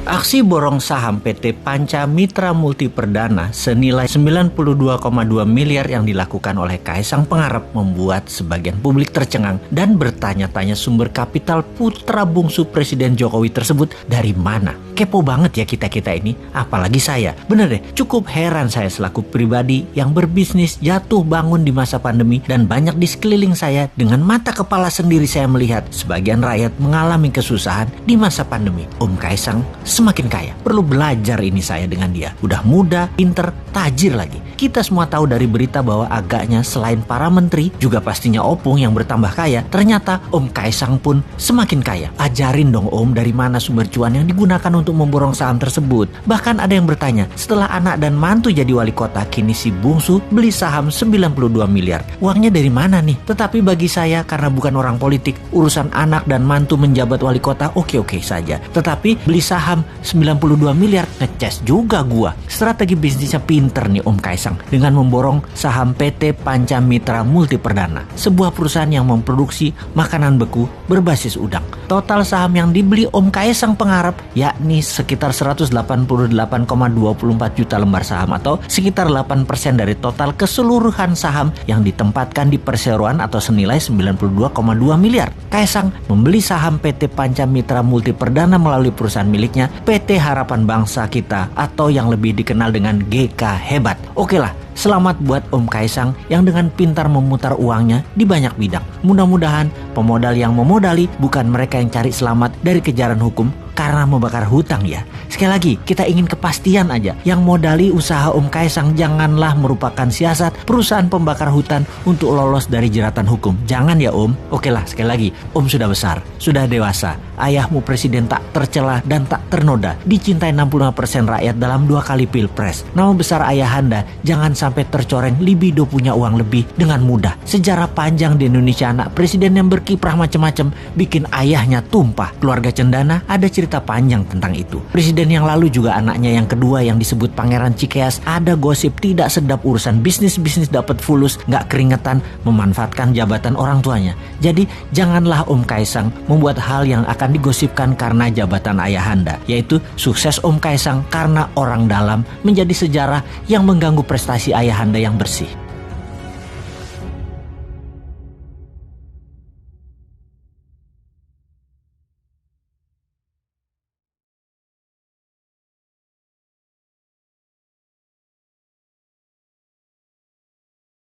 Aksi borong saham PT Panca Mitra Multi Perdana senilai 92,2 miliar yang dilakukan oleh Kaisang Pangarep membuat sebagian publik tercengang dan bertanya-tanya sumber kapital putra bungsu Presiden Jokowi tersebut dari mana. Kepo banget ya kita-kita ini, apalagi saya. Bener deh, cukup heran saya selaku pribadi yang berbisnis jatuh bangun di masa pandemi dan banyak di sekeliling saya dengan mata kepala sendiri saya melihat sebagian rakyat mengalami kesusahan di masa pandemi. Om Kaisang semakin kaya. Perlu belajar ini saya dengan dia. Udah muda, pinter, tajir lagi. Kita semua tahu dari berita bahwa agaknya selain para menteri, juga pastinya Opung yang bertambah kaya. Ternyata Om Kaisang pun semakin kaya. Ajarin dong Om dari mana sumber cuan yang digunakan untuk memborong saham tersebut. Bahkan ada yang bertanya, setelah anak dan mantu jadi wali kota, kini si bungsu beli saham 92 miliar. Uangnya dari mana nih? Tetapi bagi saya, karena bukan orang politik, urusan anak dan mantu menjabat wali kota oke-oke saja. Tetapi beli saham 92 miliar, ngeces juga gua. Strategi bisnisnya pinter nih Om Kaisang dengan memborong saham PT Panca Mitra Multi Perdana, sebuah perusahaan yang memproduksi makanan beku berbasis udang. Total saham yang dibeli Om Kaisang Pangarep yakni sekitar 188,24 juta lembar saham atau sekitar 8% dari total keseluruhan saham yang ditempatkan di perseroan atau senilai 92,2 miliar. Kaisang membeli saham PT Panca Mitra Multi Perdana melalui perusahaan miliknya PT Harapan Bangsa Kita atau yang lebih dikenal dengan GK Hebat. Oke lah, selamat buat Om Kaisang yang dengan pintar memutar uangnya di banyak bidang. Mudah-mudahan pemodal yang memodali bukan mereka yang cari selamat dari kejaran hukum karena membakar hutang ya. Sekali lagi, kita ingin kepastian aja. Yang modali usaha Om Kaisang janganlah merupakan siasat perusahaan pembakar hutan untuk lolos dari jeratan hukum. Jangan ya Om. Oke lah, sekali lagi, Om sudah besar, sudah dewasa. Ayahmu presiden tak tercela dan tak ternoda. Dicintai 65% rakyat dalam 2 kali pilpres. Nama besar ayahanda jangan sampai tercoreng libido punya uang lebih dengan mudah. Sejarah panjang di Indonesia anak presiden yang berkiprah macam-macam bikin ayahnya tumpah. Keluarga Cendana ada cerita panjang tentang itu. Presiden yang lalu juga anaknya yang kedua yang disebut Pangeran Cikeas ada gosip tidak sedap urusan bisnis dapat fulus, gak keringetan memanfaatkan jabatan orang tuanya. Jadi janganlah Om Kaisang membuat hal yang akan digosipkan karena jabatan ayahanda, yaitu sukses Om Kaisang karena orang dalam menjadi sejarah yang mengganggu prestasi ayahanda yang bersih.